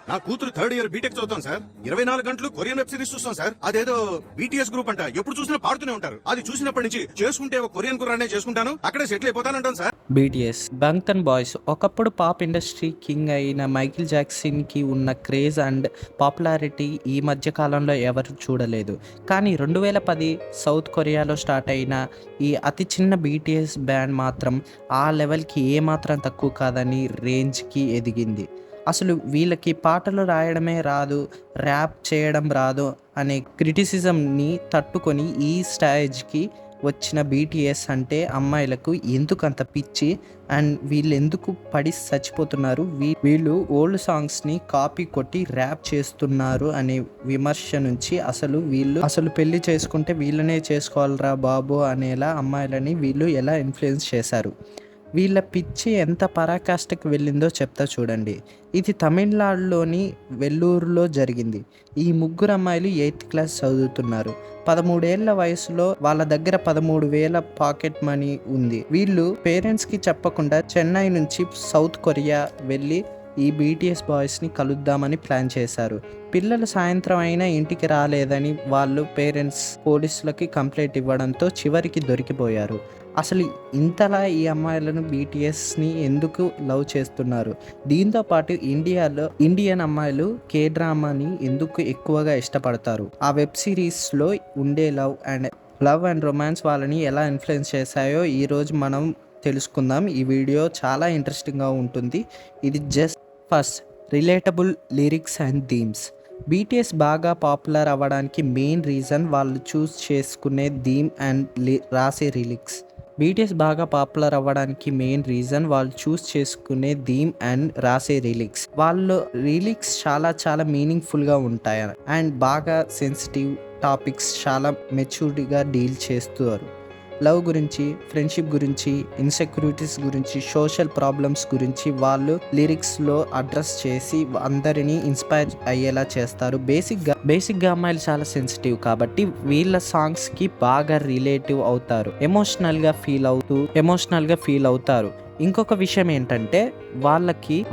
నా కూతురు third year BTech చదువుతాం సార్. 24 గంటలు కొరియన్ వెబ్ సిరీస్ చూస్తాం సార్. అదేదో బీటీఎస్ గ్రూప్ అంట, ఎప్పుడు చూసినా పాడుతూనే ఉంటారు. అది చూసినప్పటి నుంచి చేసుకుంటే ఒక కొరియన్ కుర్రానే చేసుకుంటాను, అక్కడే సెటిల్ అయిపోతానంటాను సార్. బీటీఎస్ బంగ్టన్ బాయ్స్ ఒకప్పుడు పాప్ ఇండస్ట్రీ కింగ్ అయిన మైకిల్ జాక్సన్ కి ఉన్న క్రేజ్ అండ్ పాపులారిటీ ఈ మధ్య కాలంలో ఎవరు చూడలేదు. కానీ 2010 సౌత్ కొరియాలో స్టార్ట్ అయిన ఈ అతి చిన్న బీటీఎస్ బ్యాండ్ మాత్రం ఆ లెవెల్కి ఏమాత్రం తక్కువ కాదని రేంజ్కి ఎదిగింది. అసలు వీళ్ళకి పాటలు రాయడమే రాదు, ర్యాప్ చేయడం రాదు అనే క్రిటిసిజంని తట్టుకొని ఈ స్టేజ్కి వచ్చిన బీటీఎస్ అంటే అమ్మాయిలకు ఎందుకు అంత పిచ్చి అండ్ వీళ్ళు ఎందుకు పడి చచ్చిపోతున్నారు, వీళ్ళు ఓల్డ్ సాంగ్స్ని కాపీ కొట్టి ర్యాప్ చేస్తున్నారు అనే విమర్శ నుంచి అసలు పెళ్లి చేసుకుంటే వీళ్ళనే చేసుకోవాలరా బాబు అనేలా అమ్మాయిలని వీళ్ళు ఎలా ఇన్ఫ్లుయెన్స్ చేశారు. వీళ్ళ పిచ్చి ఎంత పరాకాష్ఠకు వెళ్ళిందో చెప్తా చూడండి. ఇది తమిళనాడులోని వెల్లూరులో జరిగింది. ఈ ముగ్గురు అమ్మాయిలు 8th క్లాస్ చదువుతున్నారు. 13 ఏళ్ల వయసులో వాళ్ళ దగ్గర 13,000 పాకెట్ మనీ ఉంది. వీళ్ళు పేరెంట్స్కి చెప్పకుండా చెన్నై నుంచి సౌత్ కొరియా వెళ్ళి ఈ బీటీఎస్ బాయ్స్ని కలుద్దామని ప్లాన్ చేశారు. పిల్లలు సాయంత్రం అయినా ఇంటికి రాలేదని వాళ్ళు పేరెంట్స్ పోలీసులకి కంప్లైంట్ ఇవ్వడంతో చివరికి దొరికిపోయారు. అసలు ఇంతలా ఈ అమ్మాయిలను బీటీఎస్ని ఎందుకు లవ్ చేస్తున్నారు? దీంతో పాటు ఇండియన్ అమ్మాయిలు కే డ్రామాని ఎందుకు ఎక్కువగా ఇష్టపడతారు? ఆ వెబ్ సిరీస్లో ఉండే లవ్ అండ్ రొమాన్స్ వాళ్ళని ఎలా ఇన్ఫ్లుయెన్స్ చేశాయో ఈరోజు మనం తెలుసుకుందాం. ఈ వీడియో చాలా ఇంట్రెస్టింగ్గా ఉంటుంది. ఇది just first relatable lyrics and themes. BTS బాగా పాపులర్ అవ్వడానికి మెయిన్ రీజన్ వాళ్ళు చూస్ చేసుకునే థీమ్ అండ్ రాసే లిరిక్స్. బీటీఎస్ బాగా పాపులర్ అవ్వడానికి మెయిన్ రీజన్ వాళ్ళు చూస్ చేసుకునే థీమ్ అండ్ రాసే లిరిక్స్. వాళ్ళు లిరిక్స్ చాలా చాలా మీనింగ్ఫుల్గా ఉంటాయి అండ్ బాగా సెన్సిటివ్ టాపిక్స్ చాలా మెచ్యూర్డ్గా డీల్ చేస్తారు. లవ్ గురించి, ఫ్రెండ్షిప్ గురించి, ఇన్సెక్యూరిటీస్ గురించి, సోషల్ ప్రాబ్లమ్స్ గురించి వాళ్ళు లిరిక్స్లో అడ్రస్ చేసి అందరినీ ఇన్స్పైర్ అయ్యేలా చేస్తారు. బేసిక్గా అమ్మాయిలు చాలా సెన్సిటివ్ కాబట్టి వీళ్ళ సాంగ్స్కి బాగా రిలేటివ్ అవుతారు, ఎమోషనల్గా ఫీల్ అవుతారు. ఇంకొక విషయం ఏంటంటే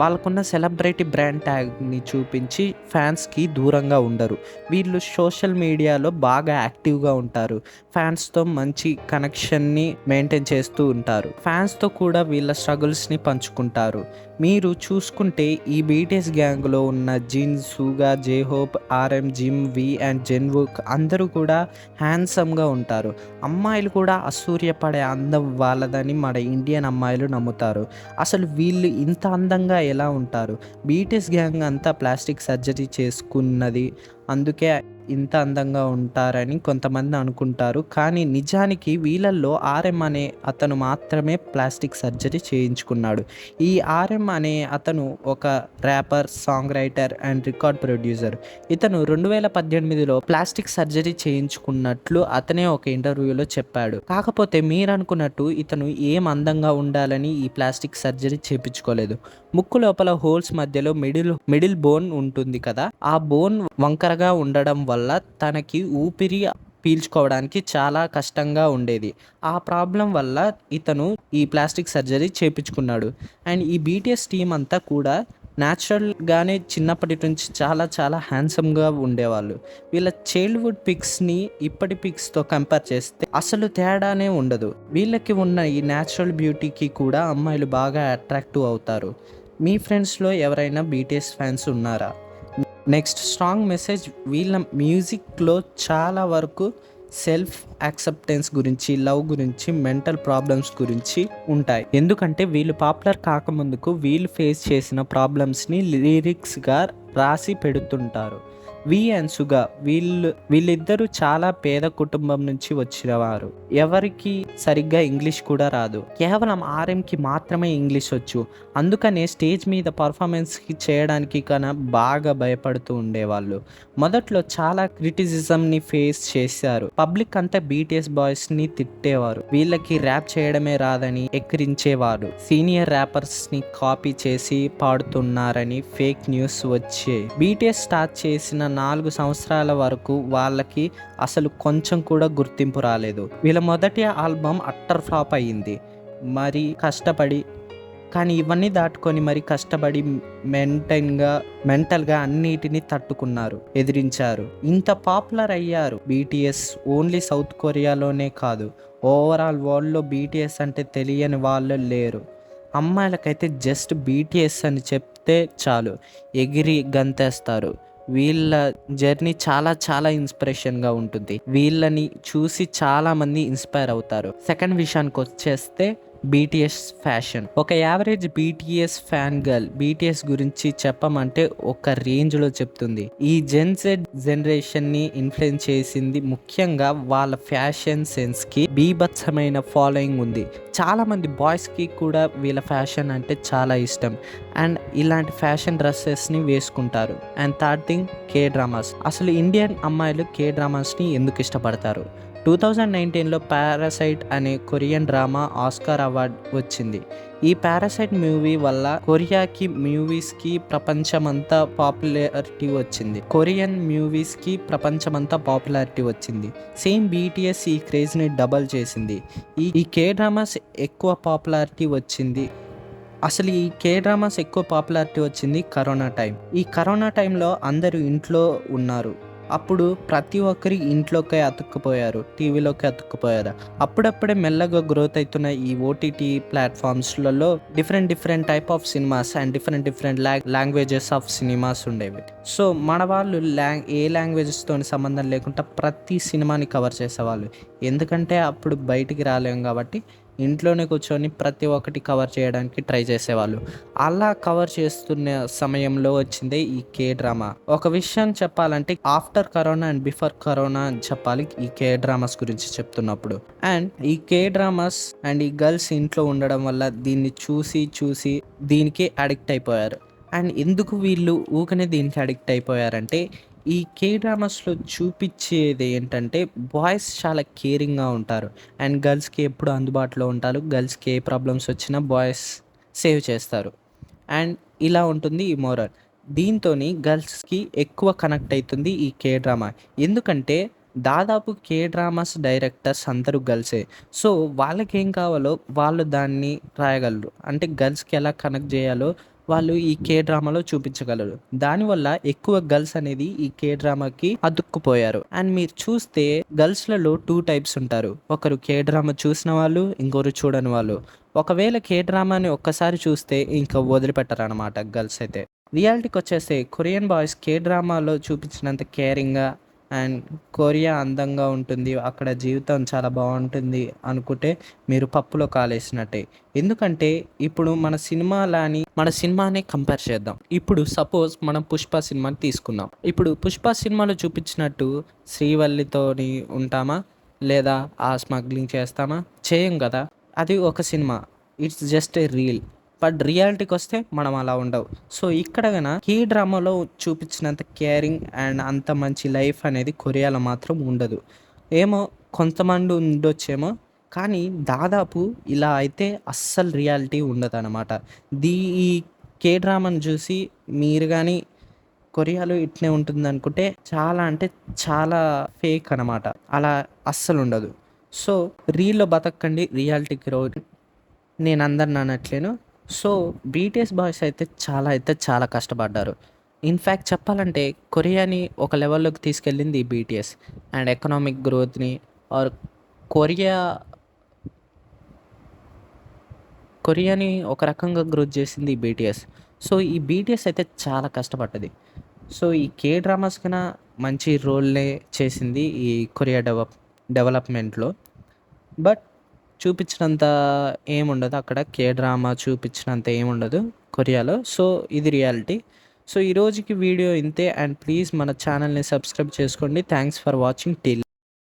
వాళ్ళకున్న సెలబ్రిటీ బ్రాండ్ ట్యాగ్ని చూపించి ఫ్యాన్స్కి దూరంగా ఉండరు. వీళ్ళు సోషల్ మీడియాలో బాగా యాక్టివ్గా ఉంటారు. ఫ్యాన్స్తో మంచి కనెక్షన్ని మెయింటైన్ చేస్తూ ఉంటారు. ఫ్యాన్స్తో కూడా వీళ్ళ స్ట్రగుల్స్ని పంచుకుంటారు. మీరు చూసుకుంటే ఈ బీటీఎస్ గ్యాంగ్లో ఉన్న జిన్, సూగా, జేహోప్, ఆర్ఎం, జిమ్, వి అండ్ జెన్వుక్ అందరూ కూడా హ్యాండ్సమ్గా ఉంటారు. అమ్మాయిలు కూడా అసూర్యపడే అందం వాళ్ళదని మన ఇండియన్ అమ్మాయిలు నమ్ముతారు. అసలు వీళ్ళు ఇంత అందంగా ఎలా ఉంటారు? బీటీఎస్ గ్యాంగ్ అంతా ప్లాస్టిక్ సర్జరీ చేసుకున్నది, అందుకే ఇంత అందంగా ఉంటారని కొంతమంది అనుకుంటారు. కానీ నిజానికి వీళ్ళల్లో ఆర్ఎం అనే అతను మాత్రమే ప్లాస్టిక్ సర్జరీ చేయించుకున్నాడు. ఈ ఆర్ఎం అనే అతను ఒక wrapper, song writer and record producer. ఇతను 2018లో ప్లాస్టిక్ సర్జరీ చేయించుకున్నట్లు అతనే ఒక ఇంటర్వ్యూలో చెప్పాడు. కాకపోతే మీరు అనుకున్నట్టు ఇతను ఏం అందంగా ఉండాలని ఈ ప్లాస్టిక్ సర్జరీ చేయించుకోలేదు. ముక్కు లోపల హోల్స్ మధ్యలో మిడిల్ బోన్ ఉంటుంది కదా, ఆ బోన్ వంకరగా ఉండడం వల్ల తనకి ఊపిరి పీల్చుకోవడానికి చాలా కష్టంగా ఉండేది. ఆ ప్రాబ్లం వల్ల ఇతను ఈ ప్లాస్టిక్ సర్జరీ చేయించుకున్నాడు. అండ్ ఈ బీటీఎస్ టీం అంతా కూడా న్యాచురల్గానే చిన్నప్పటి నుంచి చాలా చాలా హ్యాండ్సమ్గా ఉండేవాళ్ళు. వీళ్ళ చైల్డ్హుడ్ పిక్స్ని ఇప్పటి పిక్స్తో కంపేర్ చేస్తే అసలు తేడానే ఉండదు. వీళ్ళకి ఉన్న ఈ న్యాచురల్ బ్యూటీకి కూడా అమ్మాయిలు బాగా అట్రాక్టివ్ అవుతారు. మీ ఫ్రెండ్స్లో ఎవరైనా బీటీఎస్ ఫ్యాన్స్ ఉన్నారా? Next strong message. వీళ్ళ మ్యూజిక్లో చాలా వరకు సెల్ఫ్ యాక్సెప్టెన్స్ గురించి, లవ్ గురించి, మెంటల్ ప్రాబ్లమ్స్ గురించి ఉంటాయి. ఎందుకంటే వీళ్ళు పాపులర్ కాకముందుకు వీళ్ళు ఫేస్ చేసిన ప్రాబ్లమ్స్ని లిరిక్స్గా రాసి పెడుతుంటారు. వి అండ్ సుగా వీళ్ళిద్దరూ చాలా పేద కుటుంబం నుంచి వచ్చినవారు. ఎవరికి సరిగ్గా ఇంగ్లీష్ కూడా రాదు. కేవలం ఆర్ఎంకి మాత్రమే ఇంగ్లీష్ వచ్చు. అందుకనే స్టేజ్ మీద పర్ఫార్మెన్స్కి చేయడానికి కన్నా బాగా భయపడుతూ ఉండేవాళ్ళు. మొదట్లో చాలా క్రిటిసిజంని ఫేస్ చేశారు. పబ్లిక్ అంతా బీటీఎస్ బాయ్స్ని తిట్టేవారు. వీళ్ళకి ర్యాప్ చేయడమే రాదని ఎక్కిరించేవారు. సీనియర్ ర్యాపర్స్ని కాపీ చేసి పాడుతున్నారని ఫేక్ న్యూస్ వచ్చాయి. బీటీఎస్ స్టార్ట్ చేసిన 4 సంవత్సరాల వరకు వాళ్ళకి అసలు కొంచెం కూడా గుర్తింపు రాలేదు. వీళ్ళ మొదటి ఆల్బమ్ అట్టర్ ఫ్లాప్ అయ్యింది. మరి కష్టపడి కానీ ఇవన్నీ దాటుకొని మరి కష్టపడి మెంటల్గా అన్నిటిని తట్టుకున్నారు, ఎదిరించారు, ఇంత పాపులర్ అయ్యారు. బీటీఎస్ ఓన్లీ సౌత్ కొరియాలోనే కాదు, ఓవరాల్ వరల్డ్లో బీటీఎస్ అంటే తెలియని వాళ్ళు లేరు. అమ్మాయిలకైతే జస్ట్ బీటీఎస్ అని చెప్తే చాలు ఎగిరి గంతేస్తారు. వీళ్ళ జర్నీ చాలా చాలా ఇన్స్పిరేషన్గా ఉంటుంది. వీళ్ళని చూసి చాలామంది ఇన్స్పైర్ అవుతారు. సెకండ్ విషయానికి వచ్చేస్తే బీటీఎస్ ఫ్యాషన్. ఒక average BTS fan girl BTS గురించి చెప్పమంటే ఒక రేంజ్లో చెప్తుంది. ఈ జెన్జెడ్ జనరేషన్ని ఇన్ఫ్లుయెన్స్ చేసింది ముఖ్యంగా వాళ్ళ ఫ్యాషన్ సెన్స్కి బీభత్సమైన ఫాలోయింగ్ ఉంది. చాలామంది బాయ్స్కి కూడా వీళ్ళ ఫ్యాషన్ అంటే చాలా ఇష్టం అండ్ ఇలాంటి ఫ్యాషన్ డ్రెస్సెస్ని వేసుకుంటారు. And third thing, K dramas. అసలు ఇండియన్ అమ్మాయిలు కే డ్రామాస్ని ఎందుకు ఇష్టపడతారు? 2019లో పారాసైట్ అనే కొరియన్ డ్రామా ఆస్కార్ అవార్డ్ వచ్చింది. ఈ పారాసైట్ మూవీ వల్ల కొరియాకి మూవీస్కి ప్రపంచమంతా పాపులారిటీ వచ్చింది. సేమ్ బీటీఎస్ ఈ క్రేజ్ని డబల్ చేసింది. ఈ కే డ్రామాస్ ఎక్కువ పాపులారిటీ వచ్చింది. అసలు ఈ కే డ్రామాస్ ఎక్కువ పాపులారిటీ వచ్చింది కరోనా టైం. ఈ కరోనా టైంలో అందరూ ఇంట్లో ఉన్నారు. అప్పుడు ప్రతి ఒక్కరి ఇంట్లోకే అతుక్కుపోయారు, టీవీలోకి అతుక్కుపోయారు. అప్పుడప్పుడే మెల్లగా గ్రోత్ అవుతున్న ఈ ఓటీటీ ప్లాట్ఫామ్స్లలో different type of cinemas and different languages of cinemas ఉండేవి. సో మన వాళ్ళు ఏ లాంగ్వేజెస్తో సంబంధం లేకుండా ప్రతి సినిమాని కవర్ చేసేవాళ్ళు. ఎందుకంటే అప్పుడు బయటికి రాలేము కాబట్టి ఇంట్లోనే కూర్చొని ప్రతి ఒక్కటి కవర్ చేయడానికి ట్రై చేసేవాళ్ళు. అలా కవర్ చేస్తున్న సమయంలో వచ్చిందే ఈ కే డ్రామా. ఒక విషయం చెప్పాలంటే after corona and before corona అని చెప్పాలి ఈ కే డ్రామాస్ గురించి చెప్తున్నప్పుడు. అండ్ ఈ కే డ్రామాస్ అండ్ ఈ గర్ల్స్ ఇంట్లో ఉండడం వల్ల దీన్ని చూసి దీనికి అడిక్ట్ అయిపోయారు. అండ్ ఎందుకు వీళ్ళు ఊకనే దీనికి అడిక్ట్ అయిపోయారంటే ఈ కే డ్రామాస్లో చూపించేది ఏంటంటే బాయ్స్ చాలా కేరింగ్గా ఉంటారు అండ్ గర్ల్స్కి ఎప్పుడు అందుబాటులో ఉంటారు. గర్ల్స్కి ఏ ప్రాబ్లమ్స్ వచ్చినా బాయ్స్ సేవ్ చేస్తారు అండ్ ఇలా ఉంటుంది ఈ మోరల్. దీంతో గర్ల్స్కి ఎక్కువ కనెక్ట్ అవుతుంది ఈ కే డ్రామా. ఎందుకంటే దాదాపు కే డ్రామాస్ డైరెక్టర్స్ అందరూ గర్ల్సే. సో వాళ్ళకి ఏం కావాలో వాళ్ళు దాన్ని రాయగలరు. అంటే గర్ల్స్కి ఎలా కనెక్ట్ చేయాలో వాళ్ళు ఈ కే డ్రామాలో చూపించగలరు. దానివల్ల ఎక్కువ గర్ల్స్ అనేది ఈ కే డ్రామాకి అతుక్కుపోయారు. అండ్ మీరు చూస్తే గర్ల్స్లలో 2 టైప్స్ ఉంటారు. ఒకరు కే డ్రామా చూసిన వాళ్ళు, ఇంకొకరు చూడని వాళ్ళు. ఒకవేళ కే డ్రామాని ఒక్కసారి చూస్తే ఇంకా వదిలిపెట్టరు అనమాట గర్ల్స్ అయితే. రియాలిటీకి వచ్చేస్తే కొరియన్ బాయ్స్ కే డ్రామాలో చూపించినంత కేరింగ్గా అండ్ కొరియా అందంగా ఉంటుంది, అక్కడ జీవితం చాలా బాగుంటుంది అనుకుంటే మీరు పప్పులో కాలేసినట్టే. ఎందుకంటే ఇప్పుడు మన సినిమానే కంపేర్ చేద్దాం. ఇప్పుడు సపోజ్ మనం పుష్ప సినిమాని తీసుకున్నాం. ఇప్పుడు పుష్ప సినిమాలో చూపించినట్టు శ్రీవల్లితోని ఉంటామా, లేదా ఆ స్మగ్లింగ్ చేస్తామా? చేయం కదా. అది ఒక cinema, it's just a reel. But రియాలిటీకి వస్తే మనం అలా ఉండవు. సో ఇక్కడ ఈ డ్రామాలో చూపించినంత కేరింగ్ అండ్ అంత మంచి లైఫ్ అనేది కొరియాలో మాత్రం ఉండదు. ఏమో కొంతమంది ఉండొచ్చేమో, కానీ దాదాపు ఇలా అయితే అస్సలు రియాలిటీ ఉండదు అనమాట. ఈ కే డ్రామాను చూసి మీరు కానీ కొరియాలో ఇట్నే ఉంటుంది అనుకుంటే చాలా అంటే చాలా ఫేక్ అనమాట. అలా అస్సలు ఉండదు. సో రీల్లో బతకండి, రియాలిటీకి రోజు నేను అందరిని అనట్లేను. సో బీటీఎస్ బాయ్స్ అయితే చాలా కష్టపడ్డారు. ఇన్ఫ్యాక్ట్ చెప్పాలంటే కొరియాని ఒక లెవెల్లోకి తీసుకెళ్ళింది ఈ బీటీఎస్ అండ్ ఎకనామిక్ గ్రోత్ని ఆర్ కొరియాని ఒక రకంగా గ్రోత్ చేసింది ఈ బీటీఎస్. సో ఈ బీటీఎస్ అయితే చాలా కష్టపడ్డది. సో ఈ కే డ్రామాస్ కన్నా మంచి రోల్నే చేసింది ఈ కొరియా డెవలప్మెంట్లో. బట్ చూపించినంత ఏముండదు అక్కడ, కే డ్రామా చూపించినంత ఏముండదు కొరియాలో. సో ఇది రియాలిటీ. సో ఈరోజుకి వీడియో ఇంతే. అండ్ ప్లీజ్ మన ఛానల్ని సబ్స్క్రైబ్ చేసుకోండి. Thanks for watching till.